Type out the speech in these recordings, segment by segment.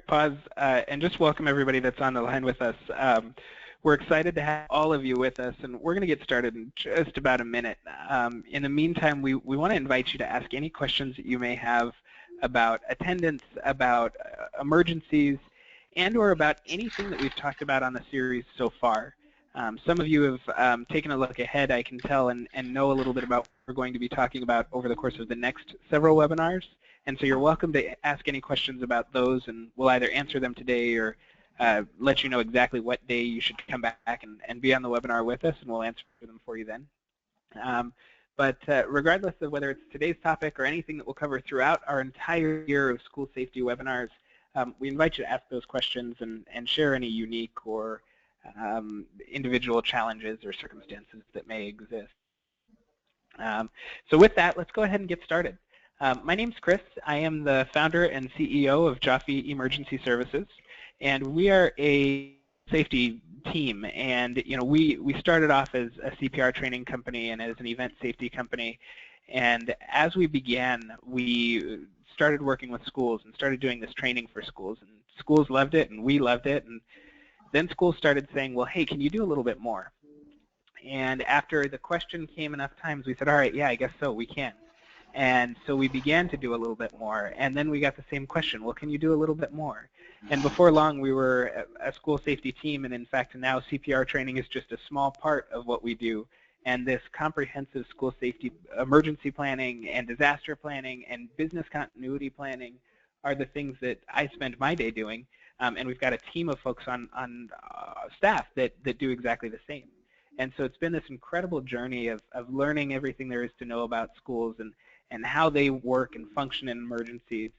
pause and just welcome everybody that's on the line with us. We're excited to have all of you with us, and we're going to get started in just about a minute. In the meantime, we want to invite you to ask any questions that you may have about attendance, about emergencies, and or about anything that we've talked about on the series so far. Some of you have taken a look ahead, I can tell, and know a little bit about what we're going to be talking about over the course of the next several webinars. And so you're welcome to ask any questions about those, and we'll either answer them today or let you know exactly what day you should come back and be on the webinar with us, and we'll answer them for you then. But regardless of whether it's today's topic or anything that we'll cover throughout our entire year of school safety webinars, we invite you to ask those questions and share any unique or individual challenges or circumstances that may exist. So with that, let's go ahead and get started. My name's Chris. I am the founder and CEO of Joffe Emergency Services, and we are a safety team. And we started off as a CPR training company and as an event safety company. And as we began, we started working with schools and started doing this training for schools. And schools loved it, and we loved it. And then schools started saying, well, hey, can you do a little bit more? And after the question came enough times, we said, all right, yeah, I guess so, we can. And so we began to do a little bit more, and then we got the same question, well, can you do a little bit more? And before long, we were a school safety team, and in fact, now CPR training is just a small part of what we do. And this comprehensive school safety emergency planning and disaster planning and business continuity planning are the things that I spend my day doing, and we've got a team of folks on staff that do exactly the same. And so it's been this incredible journey of learning everything there is to know about schools and how they work and function in emergencies.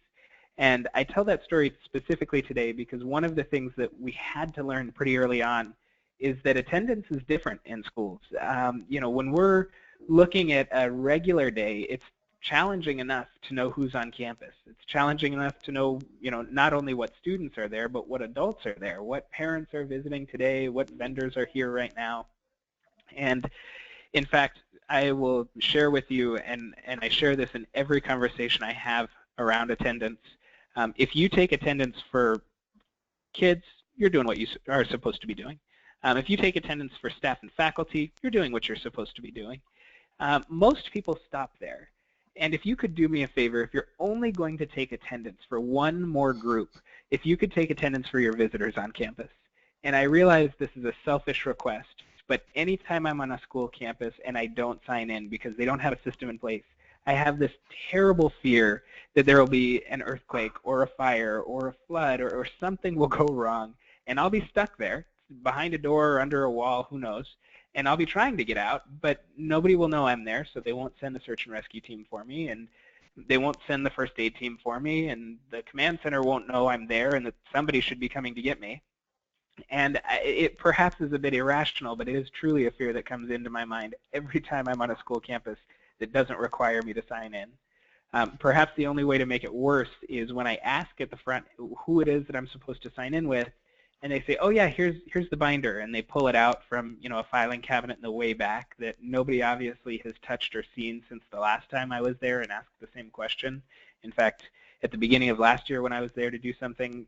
And I tell that story specifically today because one of the things that we had to learn pretty early on is that attendance is different in schools. When we're looking at a regular day, it's challenging enough to know who's on campus. It's challenging enough to know, not only what students are there, but what adults are there, what parents are visiting today, what vendors are here right now. And in fact, I will share with you, and I share this in every conversation I have around attendance. If you take attendance for kids, you're doing what you are supposed to be doing. If you take attendance for staff and faculty, you're doing what you're supposed to be doing. Most people stop there. And if you could do me a favor, if you're only going to take attendance for one more group, if you could take attendance for your visitors on campus. And I realize this is a selfish request, but anytime I'm on a school campus and I don't sign in because they don't have a system in place, I have this terrible fear that there will be an earthquake or a fire or a flood or something will go wrong, and I'll be stuck there behind a door or under a wall, who knows, and I'll be trying to get out, but nobody will know I'm there, so they won't send the search and rescue team for me, and they won't send the first aid team for me, and the command center won't know I'm there and that somebody should be coming to get me. And it perhaps is a bit irrational, but it is truly a fear that comes into my mind every time I'm on a school campus that doesn't require me to sign in. Perhaps the only way to make it worse is when I ask at the front who it is that I'm supposed to sign in with, and they say, oh yeah, here's the binder, and they pull it out from a filing cabinet in the way back that nobody obviously has touched or seen since the last time I was there and asked the same question. In fact, at the beginning of last year when I was there to do something,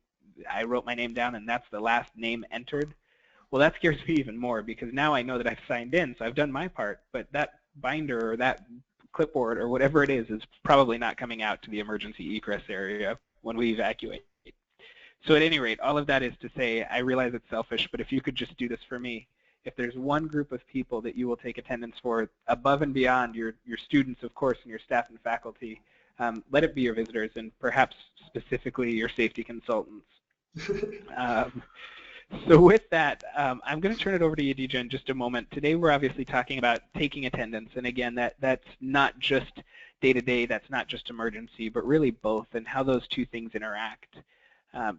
I wrote my name down and that's the last name entered. Well, that scares me even more because now I know that I've signed in, so I've done my part, but that binder or that clipboard or whatever it is probably not coming out to the emergency egress area when we evacuate. So at any rate, all of that is to say, I realize it's selfish, but if you could just do this for me, if there's one group of people that you will take attendance for above and beyond your students, of course, and your staff and faculty, let it be your visitors and perhaps specifically your safety consultants. So with that, I'm going to turn it over to Yedidya in just a moment. Today we're obviously talking about taking attendance, and again, that's not just day-to-day, that's not just emergency, but really both, and how those two things interact.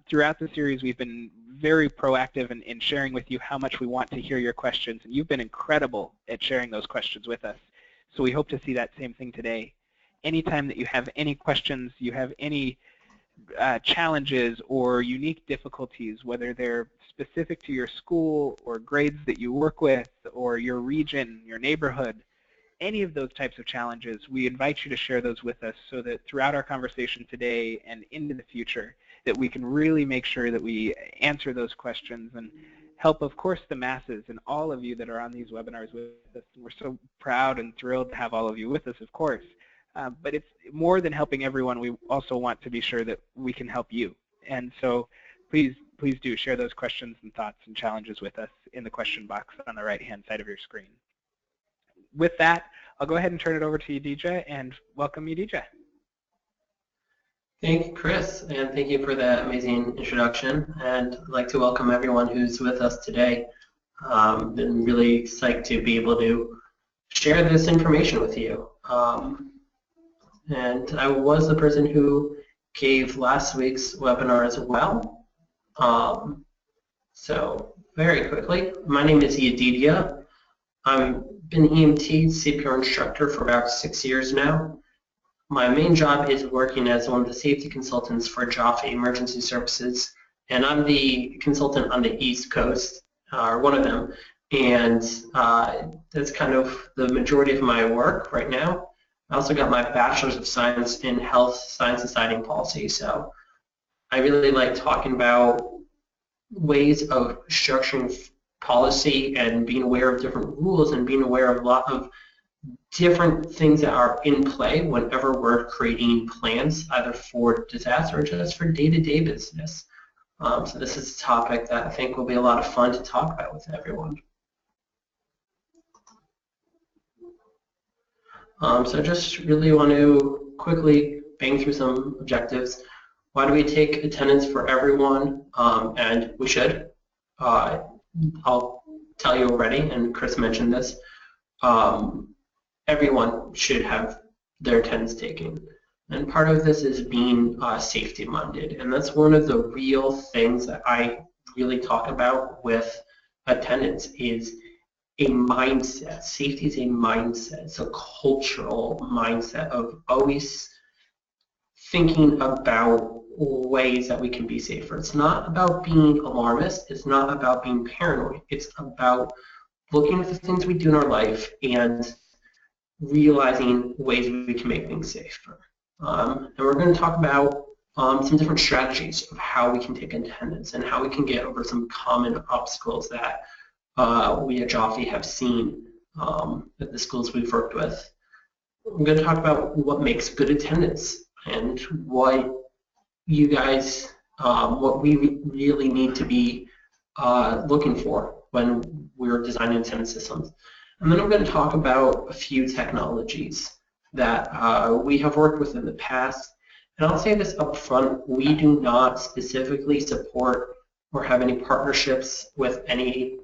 Throughout the series, we've been very proactive in sharing with you how much we want to hear your questions, and you've been incredible at sharing those questions with us. So we hope to see that same thing today. Anytime that you have any questions, you have any challenges or unique difficulties, whether they're specific to your school or grades that you work with or your region, your neighborhood, any of those types of challenges, we invite you to share those with us so that throughout our conversation today and into the future, that we can really make sure that we answer those questions and help, of course, the masses and all of you that are on these webinars with us. And we're so proud and thrilled to have all of you with us, of course. But it's more than helping everyone. We also want to be sure that we can help you. And so please do share those questions and thoughts and challenges with us in the question box on the right-hand side of your screen. With that, I'll go ahead and turn it over to Yedidya, and welcome, Yedidya. Thank you, Chris, and thank you for that amazing introduction. And I'd like to welcome everyone who's with us today. Been really psyched to be able to share this information with you. And I was the person who gave last week's webinar as well. So very quickly, my name is Yedidya. I've been EMT CPR instructor for about 6 years now. My main job is working as one of the safety consultants for Joffe Emergency Services, and I'm the consultant on the East Coast, or one of them, and that's kind of the majority of my work right now. I also got my Bachelor's of Science in Health, Science, Society, and Policy, so I really like talking about ways of structuring policy and being aware of different rules and being aware of a lot of different things that are in play whenever we're creating plans, either for disaster or just for day-to-day business. So this is a topic that I think will be a lot of fun to talk about with everyone. So I just really want to quickly bang through some objectives. Why do we take attendance for everyone? And we should. I'll tell you already, and Chris mentioned this. Everyone should have their attendance taken. And part of this is being safety-minded. And that's one of the real things that I really talk about with attendance is a mindset. Safety is a mindset. It's a cultural mindset of always thinking about ways that we can be safer. It's not about being alarmist. It's not about being paranoid. It's about looking at the things we do in our life and realizing ways we can make things safer. And we're going to talk about some different strategies of how we can take attendance and how we can get over some common obstacles that we at Joffe have seen at the schools we've worked with. We're going to talk about what makes good attendance and what you guys, what we really need to be looking for when we're designing attendance systems. And then I'm going to talk about a few technologies that we have worked with in the past. And I'll say this up front, we do not specifically support or have any partnerships with any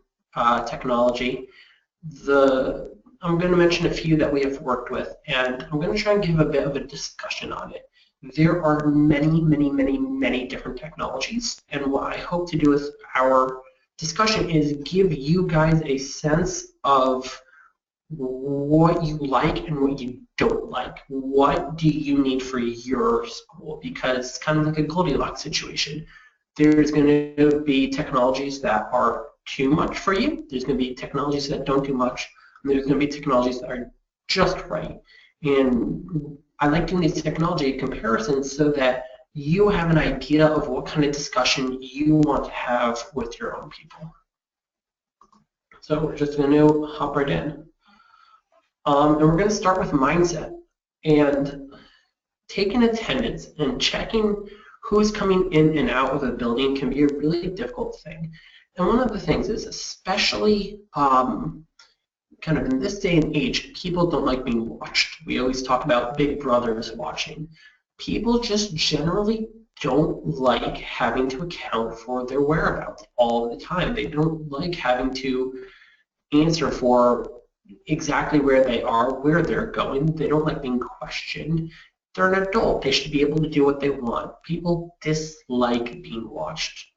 technology. I'm going to mention a few that we have worked with, and I'm going to try and give a bit of a discussion on it. There are many, many, many, many different technologies, and what I hope to do with our discussion is give you guys a sense of what you like and what you don't like. What do you need for your school? Because it's kind of like a Goldilocks situation. There's going to be technologies that are too much for you. There's going to be technologies that don't do much. And there's going to be technologies that are just right. And I like doing these technology comparisons so that you have an idea of what kind of discussion you want to have with your own people. So we're just going to hop right in. And we're going to start with mindset. And taking attendance and checking who's coming in and out of a building can be a really difficult thing. And one of the things is, especially kind of in this day and age, people don't like being watched. We always talk about big brothers watching. People just generally don't like having to account for their whereabouts all the time. They don't like having to answer for exactly where they are, where they're going. They don't like being questioned. They're an adult. They should be able to do what they want. People dislike being watched.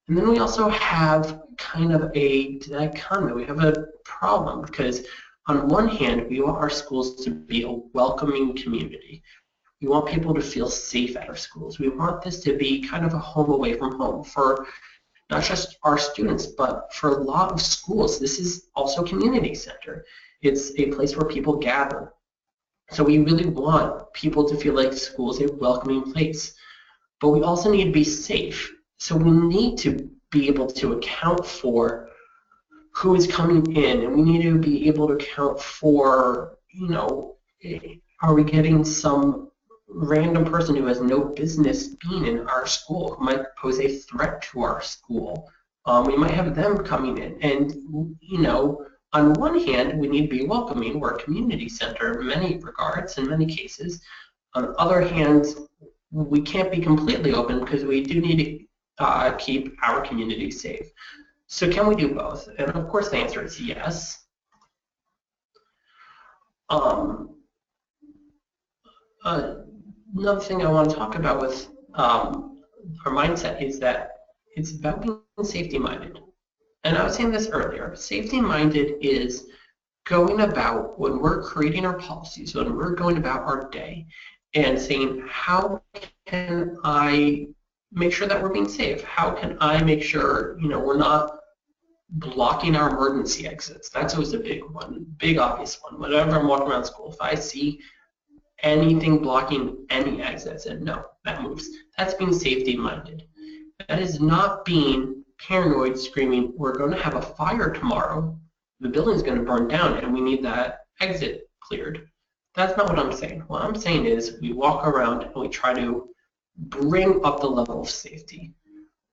And then we also have kind of a dichotomy. We have a problem because on one hand, we want our schools to be a welcoming community. We want people to feel safe at our schools. We want this to be kind of a home away from home for not just our students, but for a lot of schools. This is also a community center. It's a place where people gather. So we really want people to feel like school is a welcoming place. but we also need to be safe. So we need to be able to account for who is coming in, and we need to be able to account for, are we getting some random person who has no business being in our school, who might pose a threat to our school. We might have them coming in, and on one hand, we need to be welcoming. We're a community center in many regards, in many cases. On the other hand, we can't be completely open because we do need to keep our community safe. So can we do both? And of course the answer is yes. Another thing I want to talk about with our mindset is that it's about being safety-minded. And I was saying this earlier, safety-minded is going about, when we're creating our policies, when we're going about our day, and saying, how can I make sure that we're being safe? How can I make sure, we're not blocking our emergency exits? That's always a big one, big obvious one. Whenever I'm walking around school, if I see anything blocking any exits, and no, that moves. That's being safety-minded. That is not being paranoid, screaming, we're going to have a fire tomorrow, the building's going to burn down, and we need that exit cleared. That's not what I'm saying. What I'm saying is we walk around and we try to bring up the level of safety.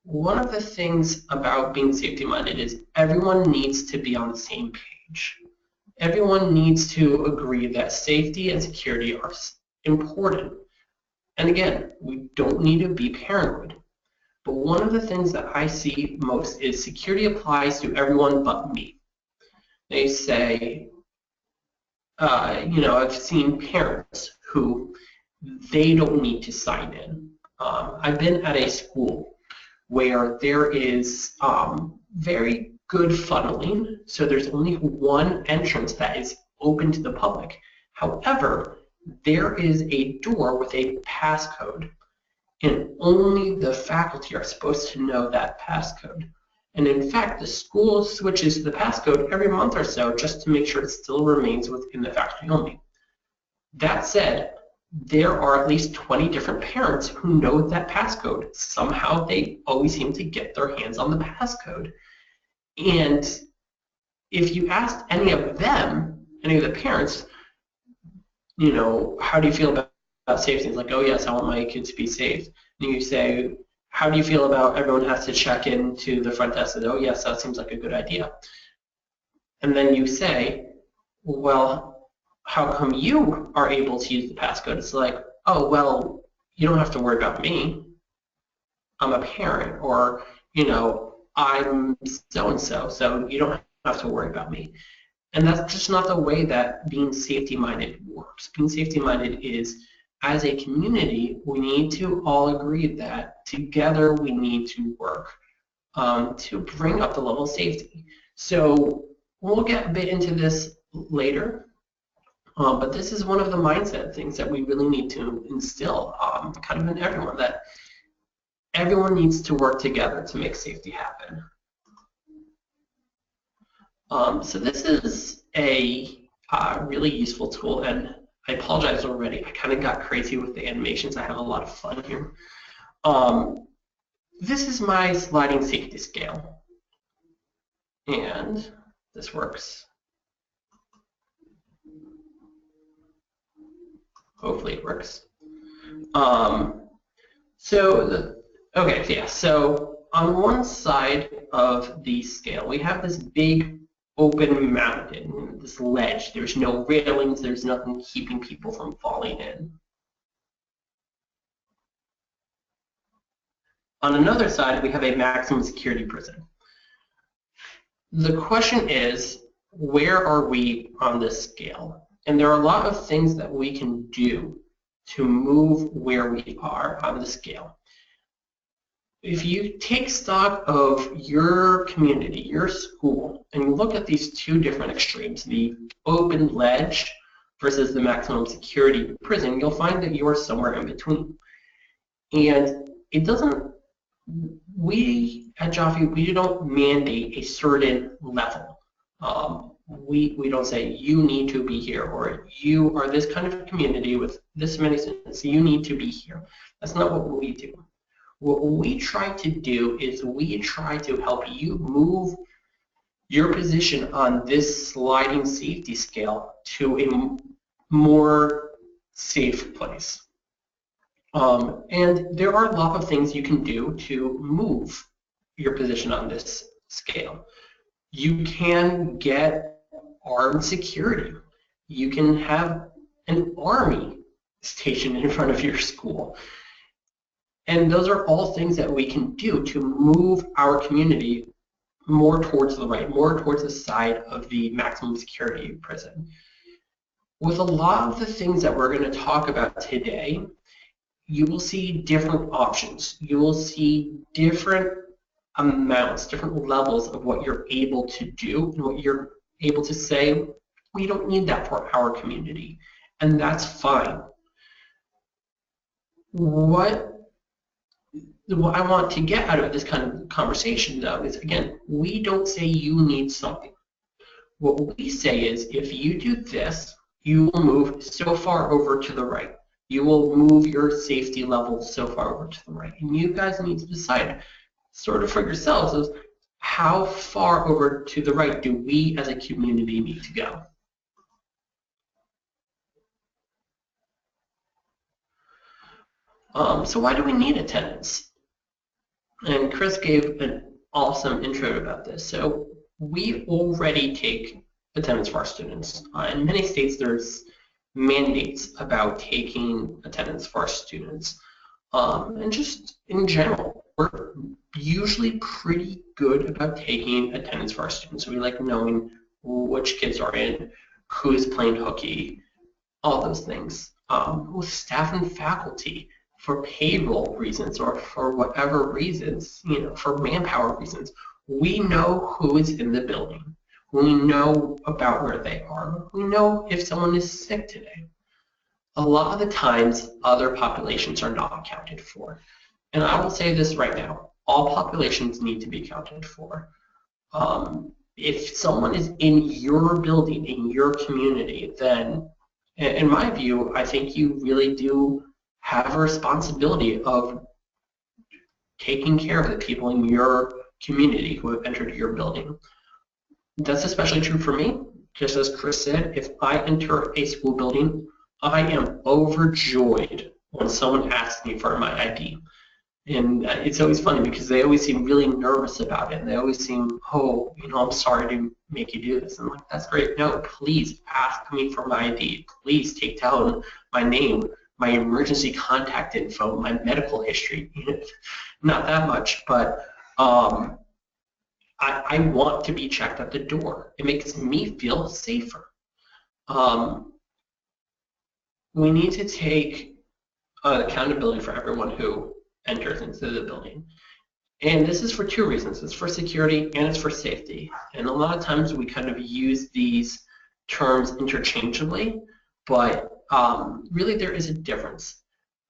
One of the things about being safety-minded is everyone needs to be on the same page. Everyone needs to agree that safety and security are important. And again, we don't need to be paranoid. But one of the things that I see most is security applies to everyone but me. They say, I've seen parents who they don't need to sign in. I've been at a school where there is very good funneling, so there's only one entrance that is open to the public. However, there is a door with a passcode, and only the faculty are supposed to know that passcode. And in fact, the school switches the passcode every month or so just to make sure it still remains within the faculty only. That said, there are at least 20 different parents who know that passcode. Somehow they always seem to get their hands on the passcode. And if you asked any of them, any of the parents, how do you feel about safety? It's like, oh yes, I want my kids to be safe. And you say, how do you feel about everyone has to check into the front desk? And, oh yes, that seems like a good idea. And then you say, well, how come you are able to use the passcode? It's like, oh, well, you don't have to worry about me. I'm a parent, or, I'm so-and-so, so you don't have to worry about me. And that's just not the way that being safety-minded works. Being safety-minded is, as a community, we need to all agree that together we need to work to bring up the level of safety. So we'll get a bit into this later, but this is one of the mindset things that we really need to instill kind of in everyone, that everyone needs to work together to make safety happen. So this is a really useful tool, and I apologize already. I kind of got crazy with the animations. I have a lot of fun here. This is my sliding safety scale, and this works. Hopefully it works. So on one side of the scale, we have this big open mountain, this ledge. There's no railings, there's nothing keeping people from falling in. On another side, we have a maximum security prison. The question is, where are we on this scale? And there are a lot of things that we can do to move where we are on the scale. If you take stock of your community, your school, and you look at these two different extremes, the open ledge versus the maximum security prison, you'll find that you are somewhere in between. And it doesn't, we at Joffe, we don't mandate a certain level. We don't say you need to be here, or you are this kind of community with this many students, you need to be here. That's not what we do. What we try to do is we try to help you move your position on this sliding safety scale to a more safe place. And there are a lot of things you can do to move your position on this scale. You can get armed security. You can have an army stationed in front of your school. And those are all things that we can do to move our community more towards the right, more towards the side of the maximum security prison. With a lot of the things that we're going to talk about today, you will see different options. You will see different amounts, different levels of what you're able to do and what you're able to say, we don't need that for our community, and that's fine. What I want to get out of this kind of conversation, though, is, again, we don't say you need something. What we say is, if you do this, you will move so far over to the right. You will move your safety level so far over to the right. And you guys need to decide, sort of for yourselves, is how far over to the right do we as a community need to go? So why do we need attendance? And Chris gave an awesome intro about this. So we already take attendance for our students. In many states, there's mandates about taking attendance for our students. And just in general, we're usually pretty good about taking attendance for our students. We like knowing which kids are in, who's playing hooky, all those things. With staff and faculty, for payroll reasons or for whatever reasons, for manpower reasons, we know who is in the building. We know about where they are. We know if someone is sick today. A lot of the times, other populations are not accounted for. And I will say this right now, all populations need to be accounted for. If someone is in your building, in your community, then, in my view, I think you really do have a responsibility of taking care of the people in your community who have entered your building. That's especially true for me. Just as Chris said, if I enter a school building, I am overjoyed when someone asks me for my ID. And it's always funny because they always seem really nervous about it. And they always seem, oh, I'm sorry to make you do this. And I'm like, that's great. No, please ask me for my ID. Please take down my name, my emergency contact info, my medical history. Not that much, but I want to be checked at the door. It makes me feel safer. We need to take accountability for everyone who enters into the building. And this is for two reasons. It's for security and it's for safety. And a lot of times we kind of use these terms interchangeably, but really there is a difference.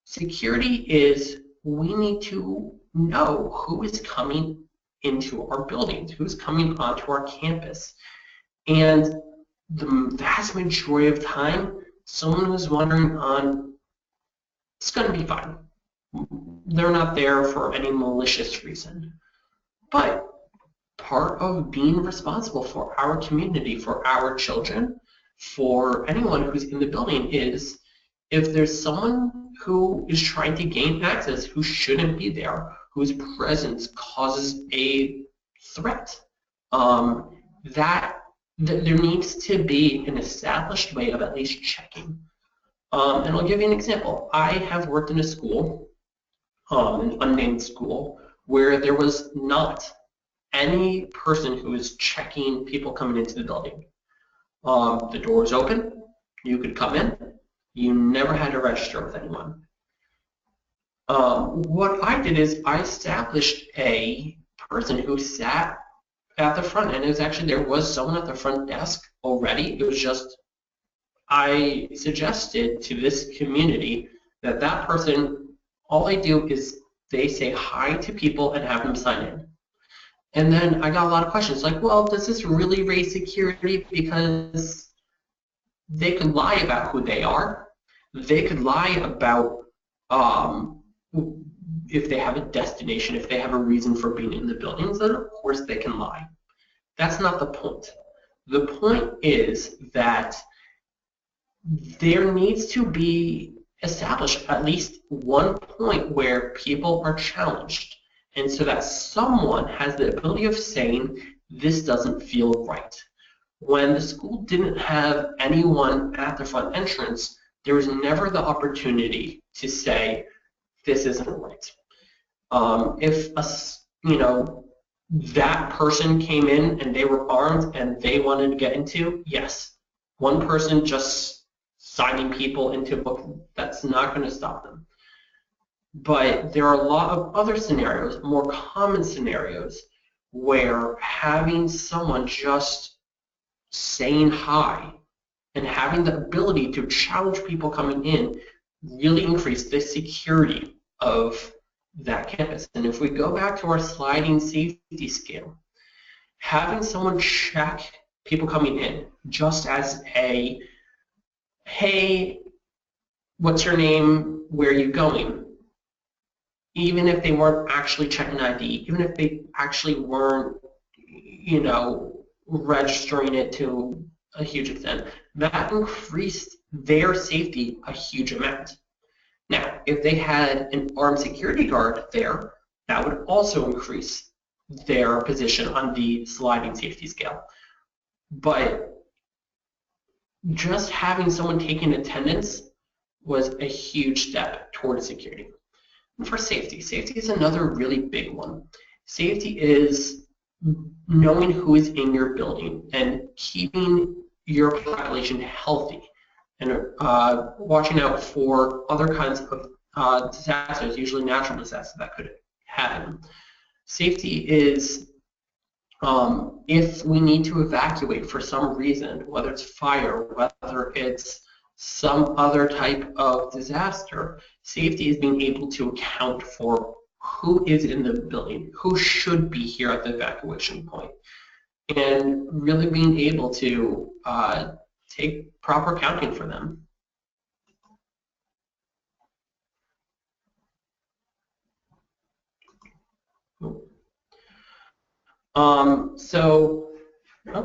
Security is we need to know who is coming into our buildings, who's coming onto our campus. And the vast majority of time, someone who's wandering on, it's going to be fine. They're not there for any malicious reason. But part of being responsible for our community, for our children, for anyone who's in the building is if there's someone who is trying to gain access who shouldn't be there, whose presence causes a threat, that there needs to be an established way of at least checking. And I'll give you an example. I have worked in a school, an unnamed school, where there was not any person who was checking people coming into the building. The door was open, you could come in, you never had to register with anyone. What I did is I established a person who sat at the front, and it was actually, there was someone at the front desk already. It was just, I suggested to this community that that person, all they do is they say hi to people and have them sign in. And then I got a lot of questions like, well, does this really raise security? Because they could lie about who they are. They could lie about if they have a destination, if they have a reason for being in the buildings, then of course they can lie. That's not the point. The point is that there needs to be established at least one point where people are challenged, and so that someone has the ability of saying, this doesn't feel right. When the school didn't have anyone at the front entrance, there was never the opportunity to say, this isn't right. If that person came in and they were armed and they wanted to get into, yes, one person just signing people into a book, that's not going to stop them. But there are a lot of other scenarios, more common scenarios, where having someone just saying hi and having the ability to challenge people coming in really increase the security of that campus. And if we go back to our sliding safety scale, having someone check people coming in just as a, hey, what's your name, where are you going? Even if they weren't actually checking ID, even if they actually weren't, registering it to a huge extent, that increased their safety a huge amount. Now, if they had an armed security guard there, that would also increase their position on the sliding safety scale. But just having someone taking attendance was a huge step towards security. And for safety, safety is another really big one. Safety is knowing who is in your building and keeping your population healthy, and watching out for other kinds of disasters, usually natural disasters that could happen. Safety is if we need to evacuate for some reason, whether it's fire, whether it's some other type of disaster, safety is being able to account for who is in the building, who should be here at the evacuation point, and really being able to take proper accounting for them.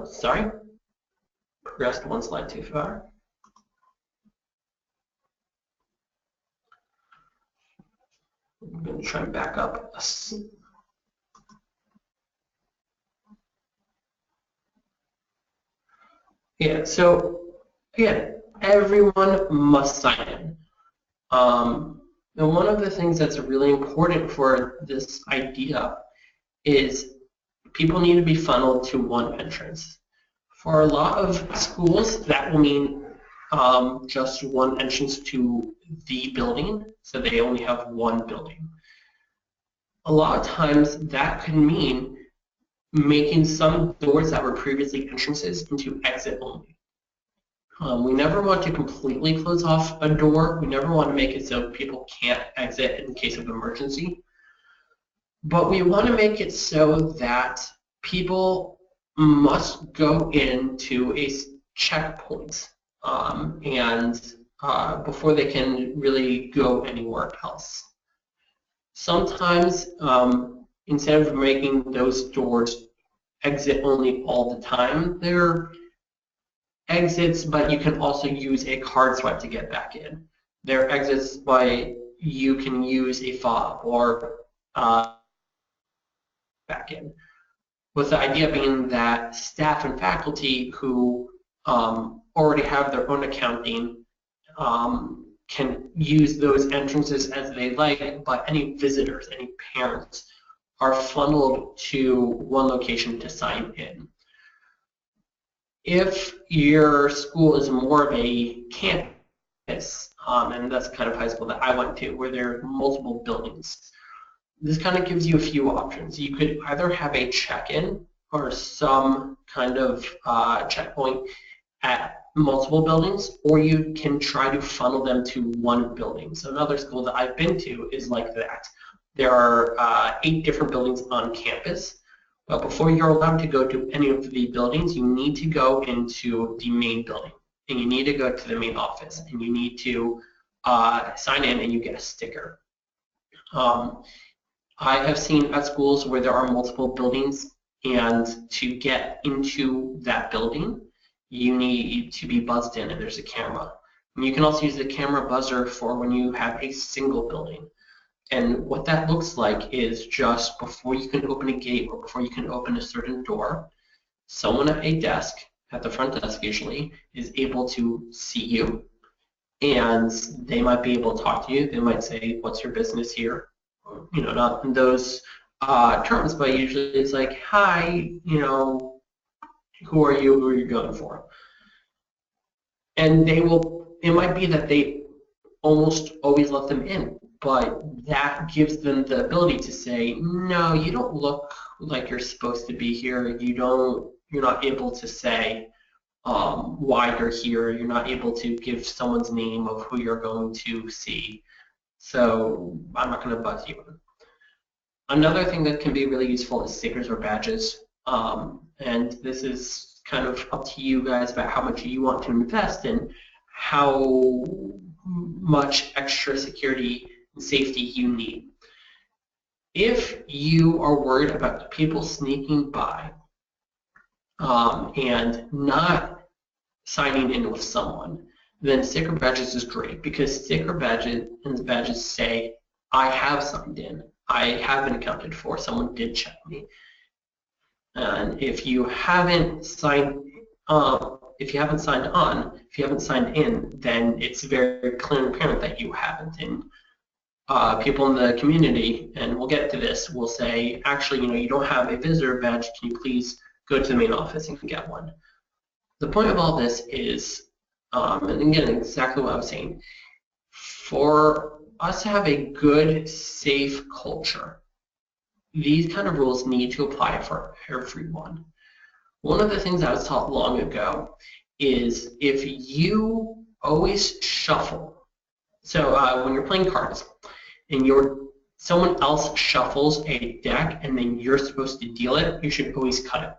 Sorry, progressed one slide too far. I'm going to try and back up. Yeah, so again, everyone must sign in. And one of the things that's really important for this idea is people need to be funneled to one entrance. For a lot of schools, that will mean just one entrance to the building, so they only have one building. A lot of times that can mean making some doors that were previously entrances into exit only. We never want to completely close off a door. We never want to make it so people can't exit in case of emergency. But we want to make it so that people must go into a checkpoint before they can really go anywhere else. Sometimes, instead of making those doors exit only all the time, they're exits, but you can also use a card swipe to get back in. They're exits, but you can use a fob or back in. With the idea being that staff and faculty who already have their own accounting can use those entrances as they like, but any visitors, any parents are funneled to one location to sign in. If your school is more of a campus, and that's kind of high school that I went to, where there are multiple buildings, this kind of gives you a few options. You could either have a check-in or some kind of checkpoint at multiple buildings, or you can try to funnel them to one building. So another school that I've been to is like that. There are 8 different buildings on campus, but before you're allowed to go to any of the buildings, you need to go into the main building, and you need to go to the main office, and you need to sign in, and you get a sticker. I have seen at schools where there are multiple buildings, and to get into that building, you need to be buzzed in, and there's a camera. And you can also use the camera buzzer for when you have a single building. And what that looks like is just before you can open a gate or before you can open a certain door, someone at a desk, at the front desk usually, is able to see you, and they might be able to talk to you. They might say, "What's your business here?" You know, not in those terms, but usually it's like, "Hi, you know, who are you? Who are you going for?" And they will. It might be that they almost always let them in, but that gives them the ability to say, "No, you don't look like you're supposed to be here. You're not able to say why you're here. You're not able to give someone's name of who you're going to see. So I'm not going to buzz you in." Another thing that can be really useful is stickers or badges. And this is kind of up to you guys about how much you want to invest in, how much extra security and safety you need. If you are worried about people sneaking by and not signing in with someone, then sticker badges is great, because sticker badges say, "I have signed in. I have been accounted for. Someone did check me." And if you haven't signed if you haven't signed in, then it's very clear and apparent that you haven't. And people in the community, and we'll get to this, will say, "Actually, you know, you don't have a visitor badge. Can you please go to the main office and get one?" The point of all this is, and again, exactly what I was saying, for us to have a good, safe culture, these kind of rules need to apply for everyone. One of the things I was taught long ago is if you always shuffle, so when you're playing cards and someone else shuffles a deck and then you're supposed to deal it, you should always cut it.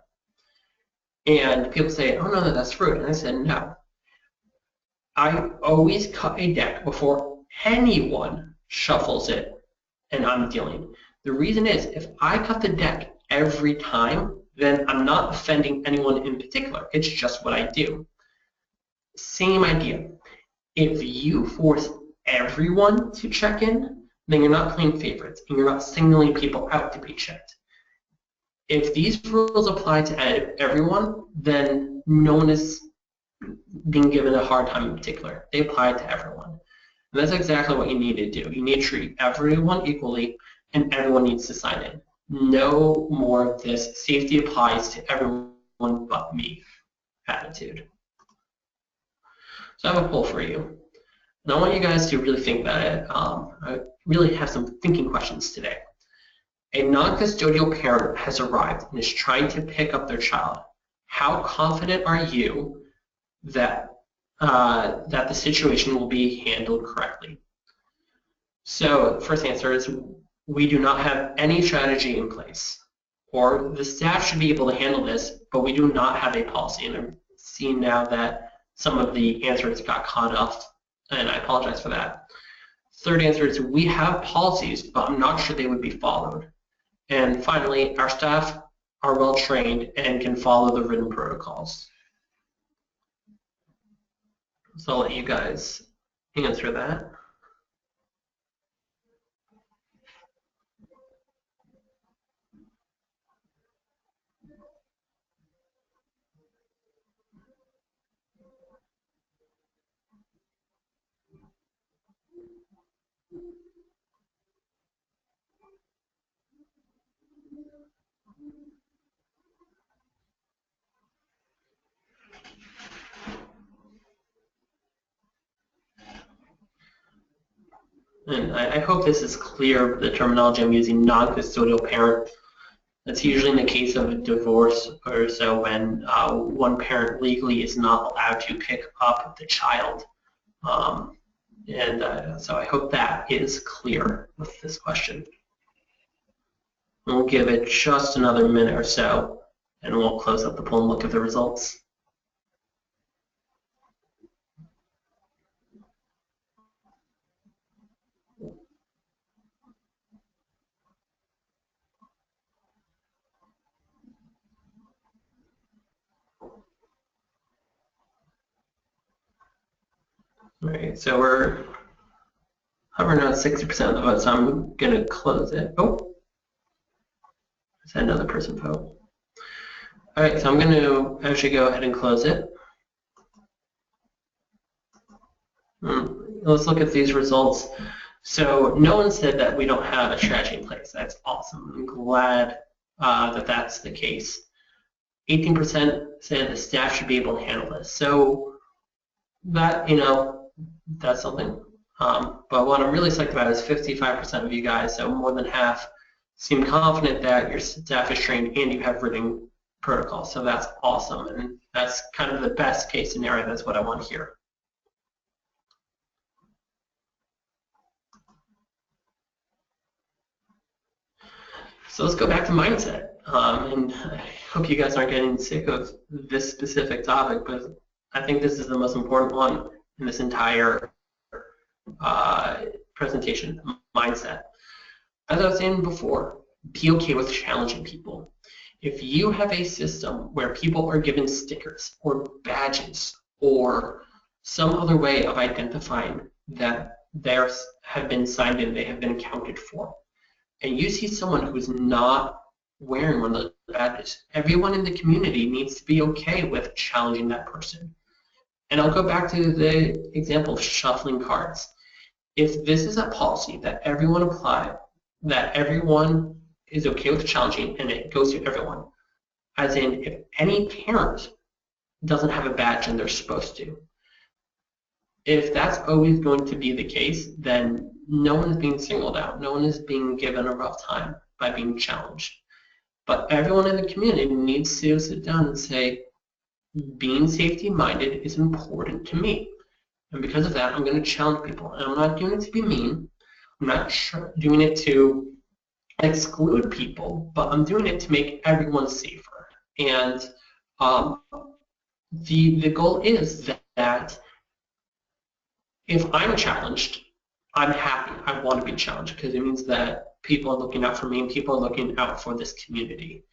And people say, "Oh no, that's rude." And I said, no. I always cut a deck before anyone shuffles it and I'm dealing. The reason is, if I cut the deck every time, then I'm not offending anyone in particular. It's just what I do. Same idea. If you force everyone to check in, then you're not playing favorites and you're not signaling people out to be checked. If these rules apply to everyone, then no one is being given a hard time in particular. They apply to everyone. And that's exactly what you need to do. You need to treat everyone equally, and everyone needs to sign in. No more of this "safety applies to everyone but me" attitude. So I have a poll for you. And I want you guys to really think about it. I really have some thinking questions today. A non-custodial parent has arrived and is trying to pick up their child. How confident are you that the situation will be handled correctly? So first answer is, we do not have any strategy in place. Or the staff should be able to handle this, but we do not have a policy. And I'm seeing now that some of the answers got caught off, and I apologize for that. Third answer is, we have policies, but I'm not sure they would be followed. And finally, our staff are well trained and can follow the written protocols. So I'll let you guys answer that. And I hope this is clear, the terminology I'm using, non-custodial parent. That's usually in the case of a divorce or so, when one parent legally is not allowed to pick up the child. So I hope that is clear with this question. We'll give it just another minute or so, and we'll close up the poll and look at the results. All right, so we're hovering around 60% of the vote, so I'm going to close it. Oh, is that another person vote? All right, so I'm going to actually go ahead and close it. Let's look at these results. So no one said that we don't have a strategy in place. That's awesome. I'm glad that that's the case. 18% said the staff should be able to handle this. So that, that's something. But what I'm really psyched about is 55% of you guys, so more than half, seem confident that your staff is trained and you have written protocols. So that's awesome. And that's kind of the best case scenario. That's what I want to hear. So let's go back to mindset. And I hope you guys aren't getting sick of this specific topic, but I think this is the most important one in this entire presentation, mindset. As I was saying before, be okay with challenging people. If you have a system where people are given stickers or badges or some other way of identifying that they have been signed in, they have been accounted for, and you see someone who's not wearing one of those badges, everyone in the community needs to be okay with challenging that person. And I'll go back to the example of shuffling cards. If this is a policy that everyone applied, that everyone is okay with challenging, and it goes to everyone, as in if any parent doesn't have a badge and they're supposed to, if that's always going to be the case, then no one is being singled out. No one is being given a rough time by being challenged. But everyone in the community needs to sit down and say, being safety-minded is important to me. And because of that, I'm going to challenge people. And I'm not doing it to be mean. I'm not doing it to exclude people, but I'm doing it to make everyone safer. And the goal is that if I'm challenged, I'm happy. I want to be challenged because it means that people are looking out for me and people are looking out for this community.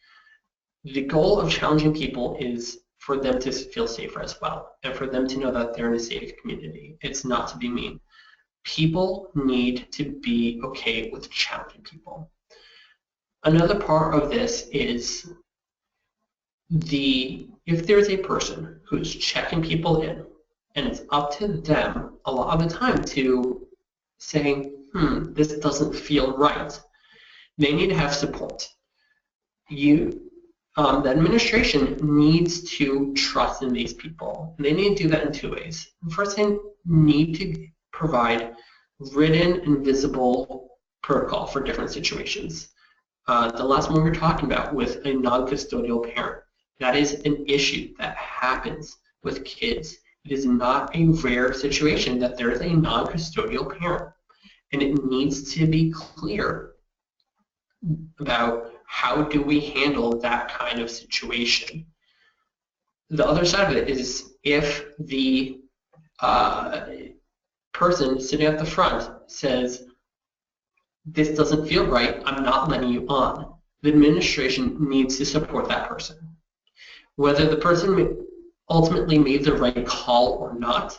The goal of challenging people is for them to feel safer as well and for them to know that they're in a safe community. It's not to be mean. People need to be okay with challenging people. Another part of this is if there's a person who's checking people in, and it's up to them a lot of the time to say, this doesn't feel right. They need to have support. The administration needs to trust in these people. And they need to do that in two ways. First, they need to provide written and visible protocol for different situations. The last one we were talking about with a non-custodial parent. That is an issue that happens with kids. It is not a rare situation that there is a non-custodial parent, and it needs to be clear about how do we handle that kind of situation. The other side of it is if the person sitting at the front says, this doesn't feel right, I'm not letting you on, the administration needs to support that person. Whether the person ultimately made the right call or not,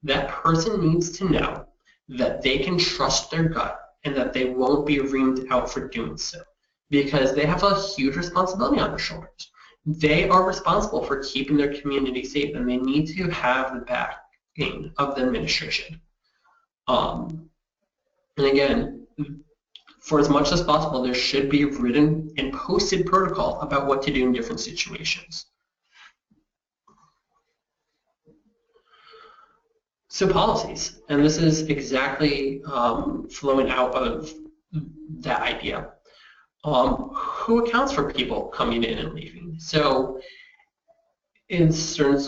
that person needs to know that they can trust their gut and that they won't be reamed out for doing so, because they have a huge responsibility on their shoulders. They are responsible for keeping their community safe, and they need to have the backing of the administration. And again, for as much as possible, there should be written and posted protocol about what to do in different situations. So policies, and this is exactly flowing out of that idea. Who accounts for people coming in and leaving? So in certain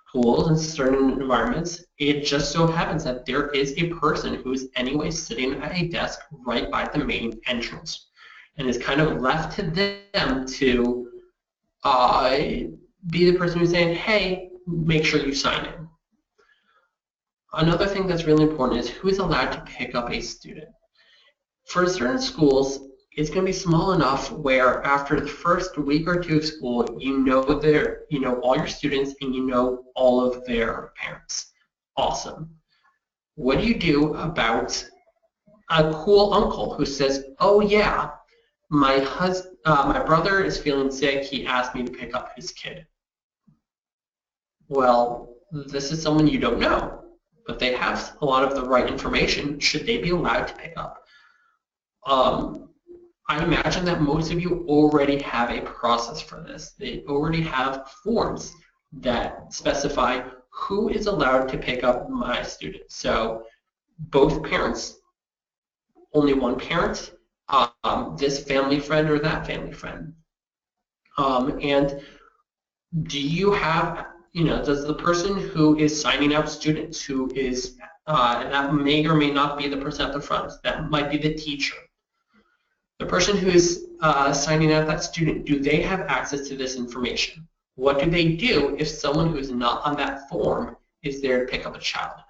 schools and certain environments, it just so happens that there is a person who's anyway sitting at a desk right by the main entrance, and it's kind of left to them to be the person who's saying, hey, make sure you sign in. Another thing that's really important is who is allowed to pick up a student. For certain schools, it's going to be small enough where after the first week or two of school, you know all your students and you know all of their parents. Awesome. What do you do about a cool uncle who says, oh yeah, my brother is feeling sick, he asked me to pick up his kid? Well, this is someone you don't know, but they have a lot of the right information. Should they be allowed to pick up? I imagine that most of you already have a process for this. They already have forms that specify who is allowed to pick up my student. So both parents, only one parent, this family friend or that family friend. And do you have, does the person who is signing out students, who is, and that may or may not be the person at the front, that might be the teacher. The person who is signing out that student, do they have access to this information? What do they do if someone who is not on that form is there to pick up a child?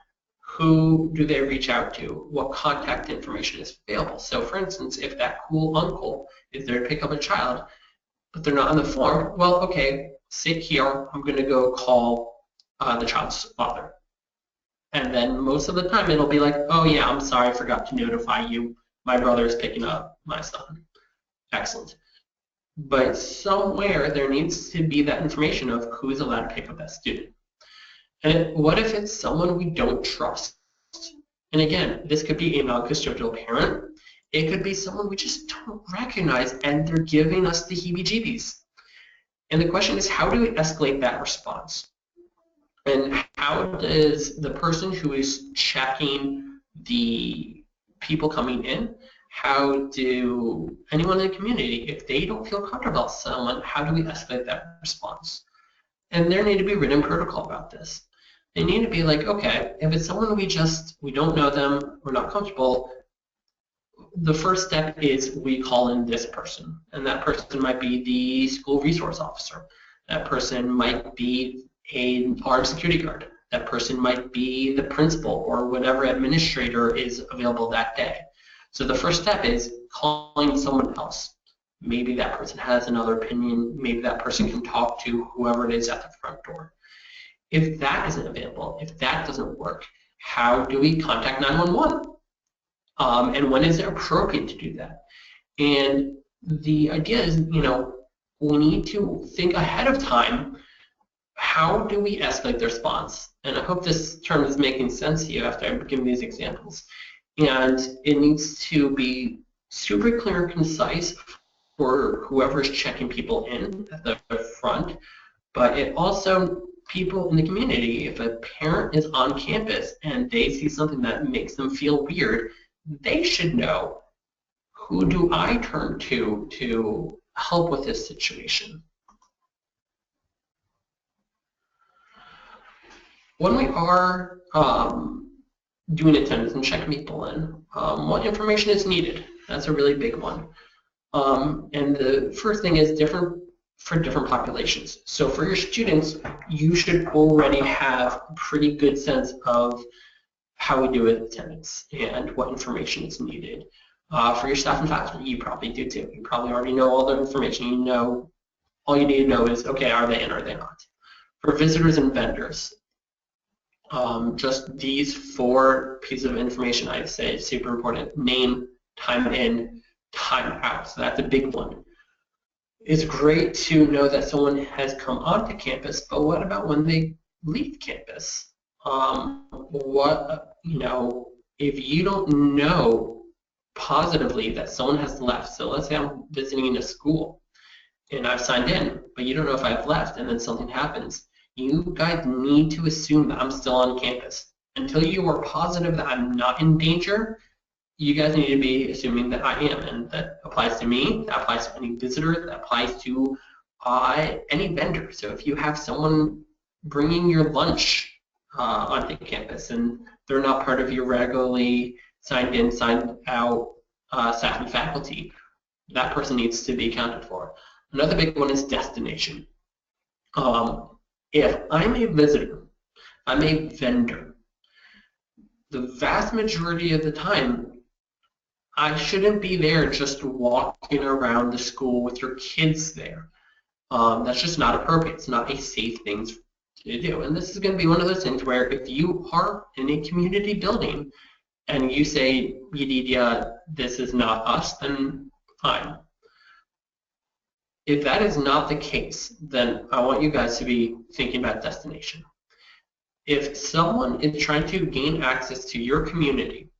Who do they reach out to? What contact information is available? So for instance, if that cool uncle is there to pick up a child, but they're not on the form, well, okay, sit here, I'm going to go call the child's father. And then most of the time it'll be like, oh yeah, I'm sorry, I forgot to notify you. My brother is picking up my son. Excellent. But somewhere there needs to be that information of who is allowed to pick up that student. And what if it's someone we don't trust? And again, this could be a non-custodial parent. It could be someone we just don't recognize and they're giving us the heebie-jeebies. And the question is, how do we escalate that response? And how does the person who is checking the people coming in, how do anyone in the community, if they don't feel comfortable with someone, how do we escalate that response? And there need to be written protocol about this. They need to be like, okay, if it's someone we don't know them, we're not comfortable, the first step is we call in this person. And that person might be the school resource officer. That person might be an armed security guard. That person might be the principal or whatever administrator is available that day. So the first step is calling someone else. Maybe that person has another opinion. Maybe that person can talk to whoever it is at the front door. If that isn't available, if that doesn't work, how do we contact 911? And when is it appropriate to do that? And the idea is, we need to think ahead of time, how do we escalate the response? And I hope this term is making sense to you after I'm giving these examples. And it needs to be super clear and concise for whoever is checking people in at the front, but it also, people in the community, if a parent is on campus and they see something that makes them feel weird, they should know, who do I turn to help with this situation? When we are doing attendance and checking people in, what information is needed? That's a really big one. And the first thing is different for different populations. So for your students, you should already have a pretty good sense of how we do with attendance and what information is needed. For your staff and faculty, you probably do too. You probably already know all the information. All you need to know is, okay, are they in or are they not? For visitors and vendors, just these 4 pieces of information I say is super important. Name, time in, time out. So that's a big one. It's great to know that someone has come onto campus, but what about when they leave campus? If you don't know positively that someone has left, so let's say I'm visiting a school and I've signed in, but you don't know if I've left and then something happens, you guys need to assume that I'm still on campus. Until you are positive that I'm not in danger, you guys need to be assuming that I am, and that applies to me, that applies to any visitor, that applies to any vendor. So if you have someone bringing your lunch onto campus and they're not part of your regularly signed in, signed out staff and faculty, that person needs to be accounted for. Another big one is destination. If I'm a visitor, I'm a vendor, the vast majority of the time, I shouldn't be there just walking around the school with your kids there. That's just not appropriate. It's not a safe thing to do. And this is going to be one of those things where if you are in a community building and you say, Yedidya, this is not us, then fine. If that is not the case, then I want you guys to be thinking about destination. If someone is trying to gain access to your community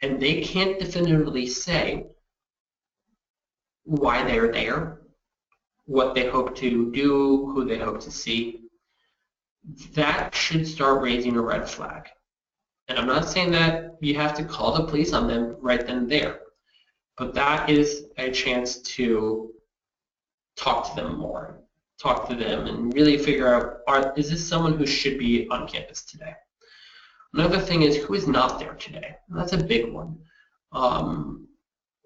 and they can't definitively say why they're there, what they hope to do, who they hope to see, that should start raising a red flag. And I'm not saying that you have to call the police on them right then and there, but that is a chance to talk to them more, talk to them and really figure out, is this someone who should be on campus today? Another thing is, who is not there today? And that's a big one.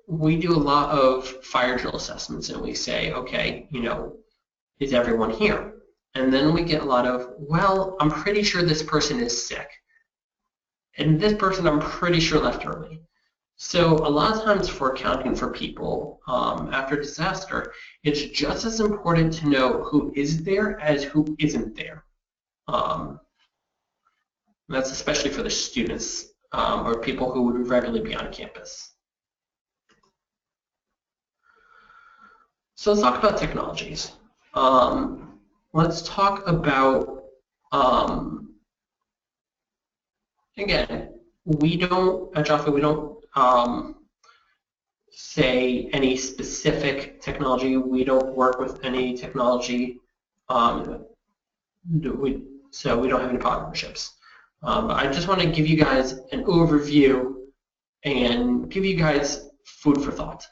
We do a lot of fire drill assessments and we say, okay, you know, is everyone here? And then we get a lot of, well, I'm pretty sure this person is sick. And this person I'm pretty sure left early. So a lot of times for accounting for people after disaster, it's just as important to know who is there as who isn't there. That's especially for the students or people who would regularly be on campus. So let's talk about technologies. Let's talk about, again, we don't, at Joffe, we don't say any specific technology. We don't work with any technology, so we don't have any partnerships. I just want to give you guys an overview and give you guys food for thought.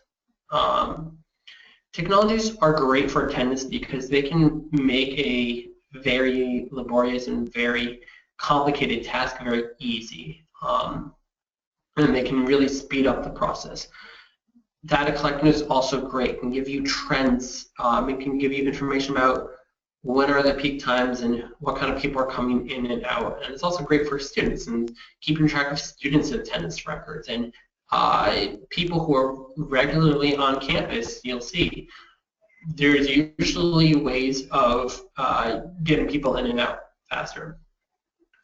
Technologies are great for attendance because they can make a very laborious and very complicated task very easy. And they can really speed up the process. Data collecting is also great. It can give you trends. It can give you information about when are the peak times and what kind of people are coming in and out. And it's also great for students and keeping track of students' attendance records and people who are regularly on campus. You'll see there's usually ways of getting people in and out faster.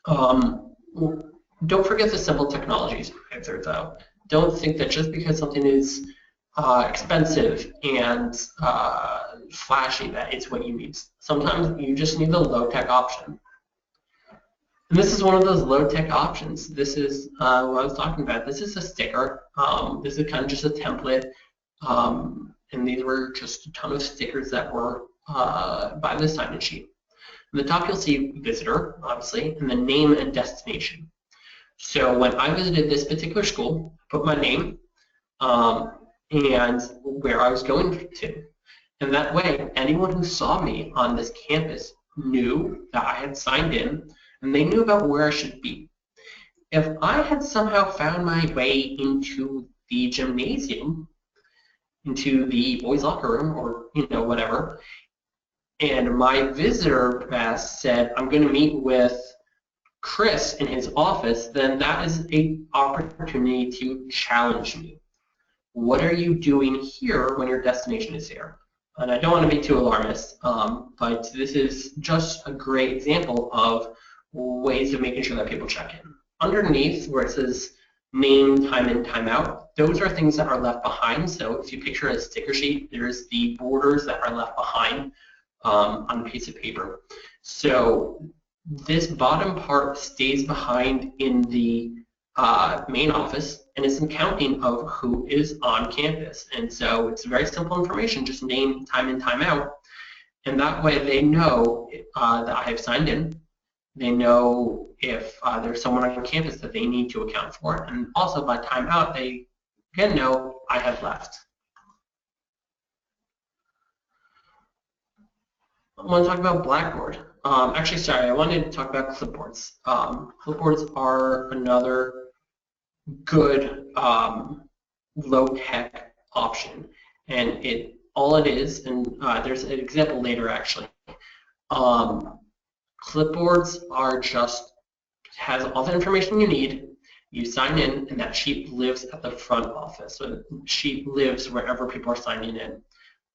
Don't forget the simple technologies though. Don't think that just because something is expensive and flashy that it's what you need. Sometimes you just need the low-tech option. And this is one of those low-tech options. This is what I was talking about. This is a sticker. This is kind of just a template. And these were just a ton of stickers that were by the sign-in sheet. In the top you'll see visitor, obviously, and then name and destination. So when I visited this particular school, I put my name and where I was going to. And that way, anyone who saw me on this campus knew that I had signed in, and they knew about where I should be. If I had somehow found my way into the gymnasium, into the boys' locker room, or whatever, and my visitor pass said, I'm going to meet with Chris in his office, then that is an opportunity to challenge me. What are you doing here when your destination is here? And I don't want to be too alarmist, but this is just a great example of ways of making sure that people check in. Underneath, where it says name, time in, time out, those are things that are left behind. So if you picture a sticker sheet, there's the borders that are left behind on a piece of paper. So this bottom part stays behind in the main office, and it's an counting of who is on campus. And so it's very simple information, just name, time in, time out. And that way they know that I have signed in. They know if there's someone on campus that they need to account for. And also by time out, they can know I have left. I want to talk about Blackboard. Actually, sorry, I wanted to talk about clipboards. Clipboards are another good low-tech option, and all it is, and there's an example later actually. Clipboards are just has all the information you need. You sign in, and that sheet lives at the front office. So the sheet lives wherever people are signing in.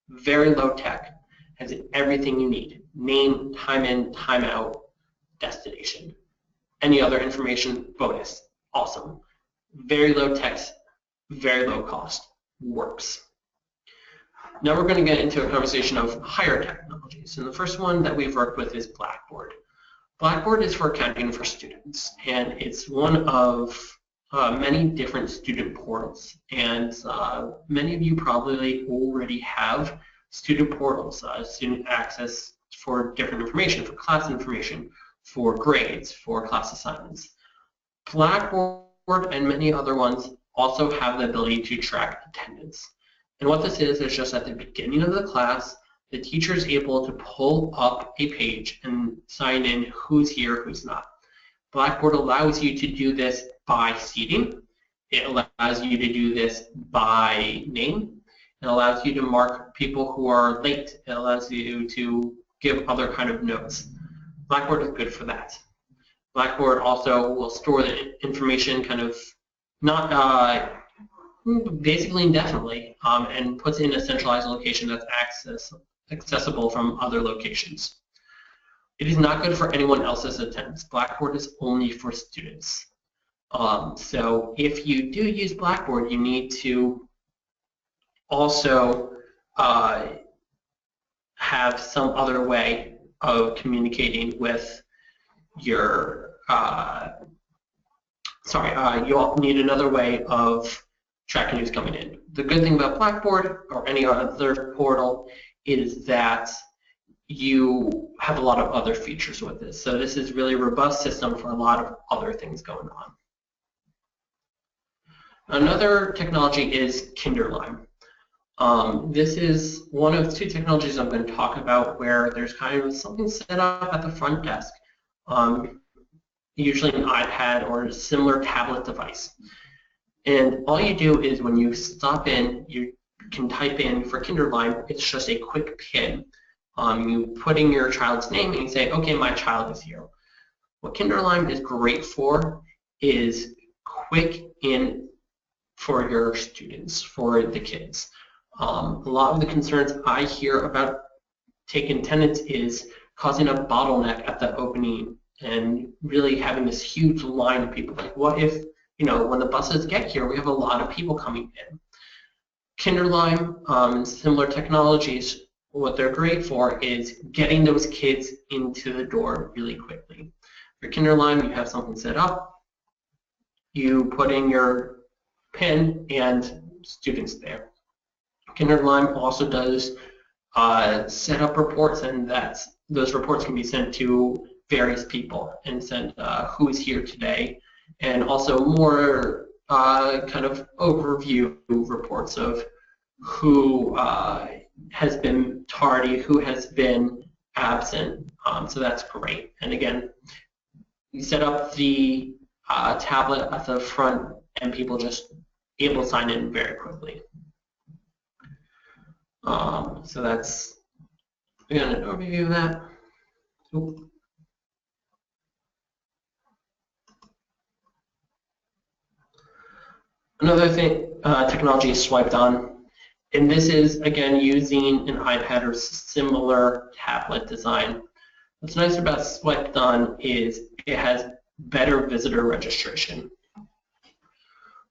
Very low-tech. Has everything you need. Name, time in, time out. destination. Any other information, bonus, awesome. Very low text, very low cost, works. Now we're going to get into a conversation of higher technologies, and the first one that we've worked with is Blackboard. Blackboard is for accounting for students, and it's one of many different student portals, and many of you probably already have student portals, student access for different information, for class information, for grades, for class assignments. Blackboard and many other ones also have the ability to track attendance. And what this is just at the beginning of the class, the teacher is able to pull up a page and sign in who's here, who's not. Blackboard allows you to do this by seating. It allows you to do this by name. It allows you to mark people who are late. It allows you to give other kind of notes. Blackboard is good for that. Blackboard also will store the information kind of not basically indefinitely, and puts in a centralized location that's accessible from other locations. It is not good for anyone else's attendance. Blackboard is only for students. So if you do use Blackboard, you need to also have some other way of communicating with your, you'll need another way of tracking who's coming in. The good thing about Blackboard or any other portal is that you have a lot of other features with this. So this is really a robust system for a lot of other things going on. Another technology is KinderLine. This is one of two technologies I'm going to talk about where there's kind of something set up at the front desk, usually an iPad or a similar tablet device. And all you do is when you stop in, you can type in for KinderLine, it's just a quick pin. You put in your child's name and you say, okay, my child is here. What KinderLine is great for is quick in for your students, for the kids. A lot of the concerns I hear about taking attendance is causing a bottleneck at the opening and really having this huge line of people. Like, what if, when the buses get here, we have a lot of people coming in. KinderLine, similar technologies, what they're great for is getting those kids into the door really quickly. For KinderLine, you have something set up, you put in your PIN and students there. KinderLine also does set up reports, and those reports can be sent to various people and sent who is here today, and also more kind of overview reports of who has been tardy, who has been absent. So that's great. And again, you set up the tablet at the front and people just able to sign in very quickly. So that's, again, an overview of that. Oop. Another thing, technology is swiped on, and this is again using an iPad or similar tablet design. What's nice about swiped on is it has better visitor registration.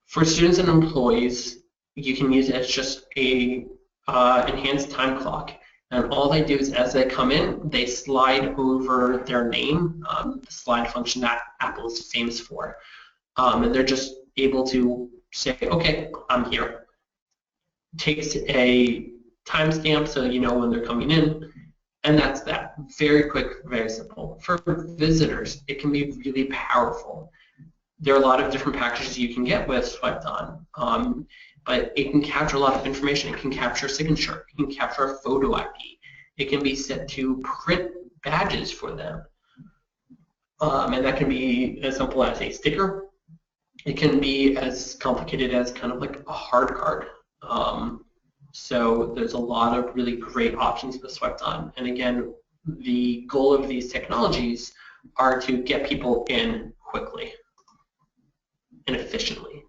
For students and employees, you can use it as just a enhanced time clock, and all they do is as they come in, they slide over their name, the slide function that Apple is famous for, and they're just able to say, okay, I'm here. Takes a timestamp so you know when they're coming in, and that's that. Very quick, very simple. For visitors, it can be really powerful. There are a lot of different packages you can get with Swiped On, but it can capture a lot of information. It can capture signature. It can capture a photo ID. It can be set to print badges for them, and that can be as simple as a sticker. It can be as complicated as kind of like a hard card. So there's a lot of really great options with Swiped On. And again, the goal of these technologies are to get people in quickly and efficiently.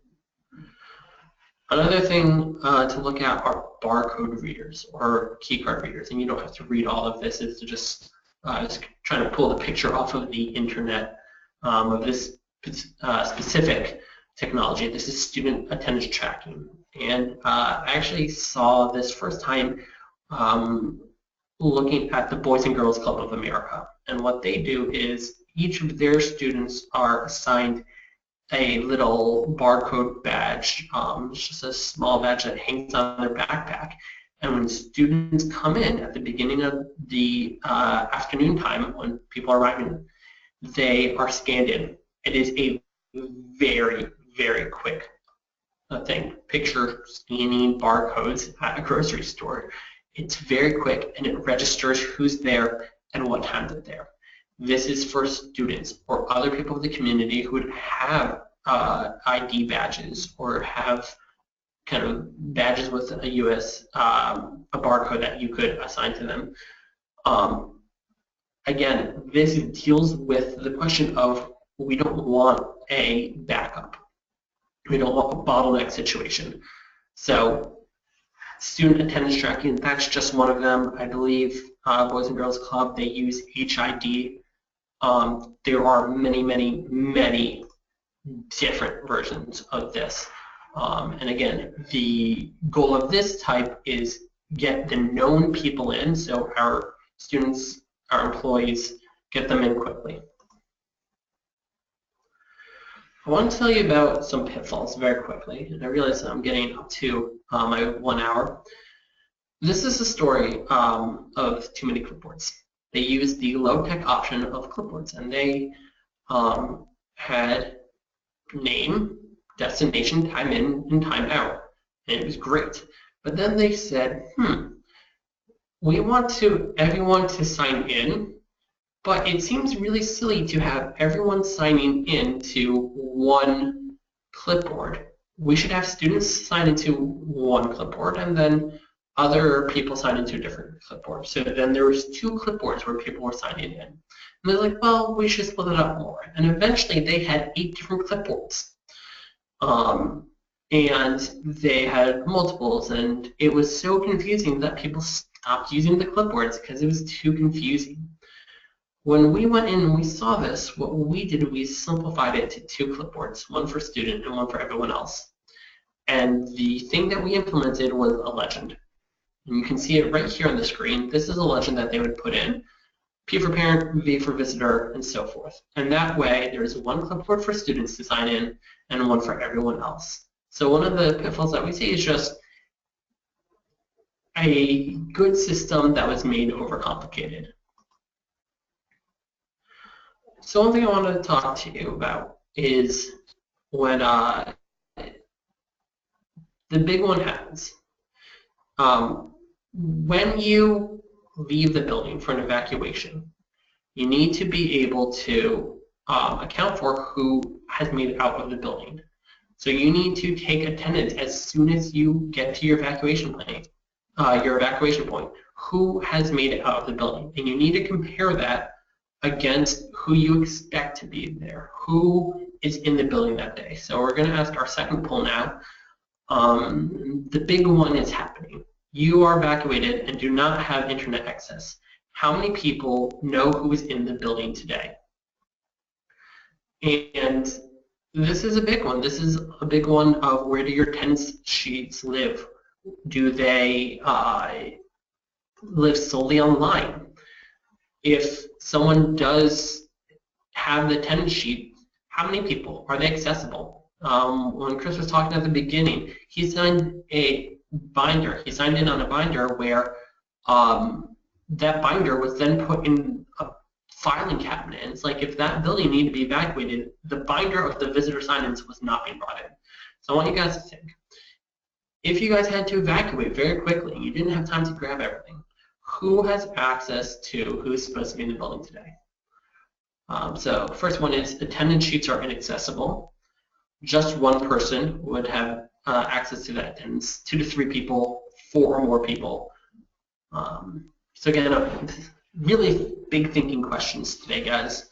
Another thing to look at are barcode readers or key card readers. And you don't have to read all of this. It's just I was trying to pull the picture off of the internet of this specific technology. This is student attendance tracking. And I actually saw this first time looking at the Boys and Girls Club of America. And what they do is each of their students are assigned a little barcode badge. It's just a small badge that hangs on their backpack. And when students come in at the beginning of the afternoon time, when people are arriving, they are scanned in. It is a very, very quick thing. Picture scanning barcodes at a grocery store. It's very quick, and it registers who's there and what time they're there. This is for students or other people of the community who would have ID badges or have kind of badges with a US, a barcode that you could assign to them. Again, this deals with the question of we don't want a backup. We don't want a bottleneck situation. So student attendance tracking, that's just one of them. I believe Boys and Girls Club, they use HID. There are many, many, many different versions of this. And again, the goal of this type is get the known people in, so our students, our employees, get them in quickly. I want to tell you about some pitfalls very quickly, and I realize that I'm getting up to my 1 hour. This is a story of too many clipboards. They used the low-tech option of clipboards, and they had name, destination, time in, and time out, and it was great. But then they said, we want everyone to sign in, but it seems really silly to have everyone signing in to one clipboard. We should have students sign into one clipboard and then other people sign into different clipboards. So then there was 2 clipboards where people were signing in. And they're like, well, we should split it up more. And eventually they had 8 different clipboards. And they had multiples, and it was so confusing that people stopped using the clipboards because it was too confusing. When we went in and we saw this, what we did, we simplified it to 2 clipboards, one for student and one for everyone else. And the thing that we implemented was a legend. And you can see it right here on the screen. This is a legend that they would put in. P for parent, V for visitor, and so forth. And that way, there is one clipboard for students to sign in and one for everyone else. So one of the pitfalls that we see is just a good system that was made overcomplicated. So one thing I want to talk to you about is when the big one happens. When you leave the building for an evacuation, you need to be able to account for who has made it out of the building. So you need to take attendance as soon as you get to your evacuation point. Who has made it out of the building? And you need to compare that against who you expect to be there. Who is in the building that day? So we're going to ask our second poll now. The big one is happening. You are evacuated and do not have internet access. How many people know who is in the building today? And this is a big one. This is a big one of where do your attendance sheets live? Do they live solely online? If someone does have the attendance sheet, how many people? Are they accessible? When Chris was talking at the beginning, he signed a binder. He signed in on a binder where that binder was then put in a filing cabinet. And it's like if that building needed to be evacuated, the binder of the visitor sign-ins was not being brought in. So I want you guys to think. If you guys had to evacuate very quickly and you didn't have time to grab everything, who has access to who's supposed to be in the building today? So first one is attendance sheets are inaccessible. Just one person would have access to that attendance. 2 to 3 people, 4 or more people. So again, really big thinking questions today, guys.